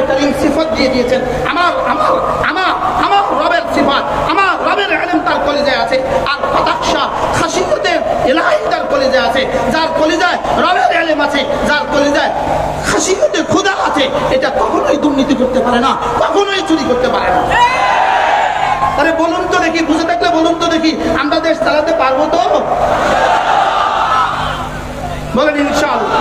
রব্বে কারীম সিফাত দিয়ে দিয়েছেন। আমার আমার আমার আমার রবের সিফাত, আমার রবের ইলম তার কলিজায় আছে। আর কতাকশা খাশিয়তে ইলাহি তার কলিজায় আছে। যার কলিজায় রবের ইলম আছে, যার কলিজায় খাশিয়তে খোদা আছে, এটা কখনোই দুর্নীতি করতে পারে না, কখনোই চুরি করতে পারে না। আরে বলুন তো দেখি, বুঝে থাকলে বলুন তো দেখি, আমরা দেশ চালাতে পারবো তো? বলেন ইনশাআল্লাহ।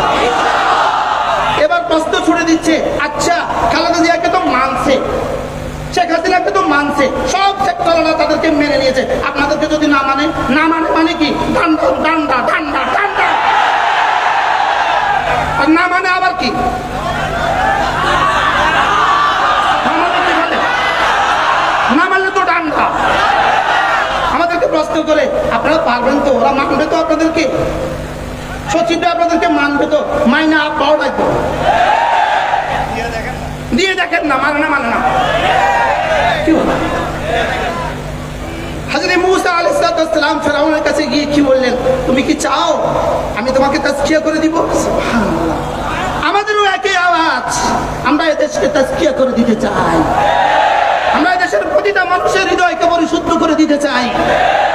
এবার প্রশ্ন ছুড়ে দিচ্ছে, আচ্ছা খালেদা জিয়াকে তো মানছে, শেখ হাসিনাকে তো মানছে, সব সেক্টররা তাদেরকে মেনে নিয়েছে, আপনাদেরকে যদি না মানে? না মানে মানে কি? ডান্ডা ডান্ডা ডান্ডা ডান্ডা। আর না মানে আবার কি? না মানলে তো ডান্ডা। আমাদেরকে প্রশ্ন করে, আপনারা পারবেন তো? ওরা মানবে তো আপনাদেরকে? সচিবরা আপনাদেরকে মানবে তো? মাইনা পাওয়া লাগবে, দিয়ে দেখেন না, মানে না মানে না। কি হলো? হযরত মূসা আলাইহিস সালাম ফেরাউনের কাছে গিয়ে কি বললেন? তুমি কি চাও আমি তোমাকে তাজকিয়া করে দিব? সুবহানাল্লাহ। আমাদেরও একই আওয়াজ, আমরা এদেশকে তাজকিয়া করে দিতে চাই। আমরা এদেশের প্রতিটা মানুষের হৃদয়কে পরিশুদ্ধ করে দিতে চাই।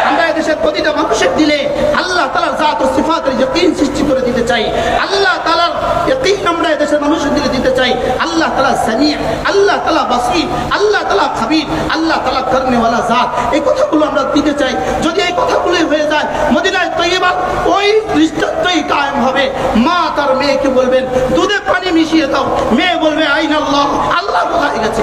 আমরা এদেশের প্রতিটা মানুষের দিলে আল্লাহ তাআলার জাত ও সিফাতের ইয়াকিন সৃষ্টি করে দিতে চাই। আল্লাহ তাআলার ইয়াকিন আমরা এদেশের মানুষের দিলে দিতে চাই। আল্লাহ তাআলা সামিউ, আল্লাহ তাআলা বাসীর, আল্লাহ তাআলা খাবীর, আল্লাহ তাআলা করনেওয়ালা জাত, এই কথাগুলো আমরা দিতে চাই। যদি এই কথাগুলো হয়ে যায়, মদিনায় তৈয়বা ওই দৃষ্টান্তই কায়েম হবে। মা তার মেয়েকে বলবেন দুধে পানি মিশিয়ে দাও, মেয়ে বলবে আইনাল্লাহ, আল্লাহ কোথায় গেছে?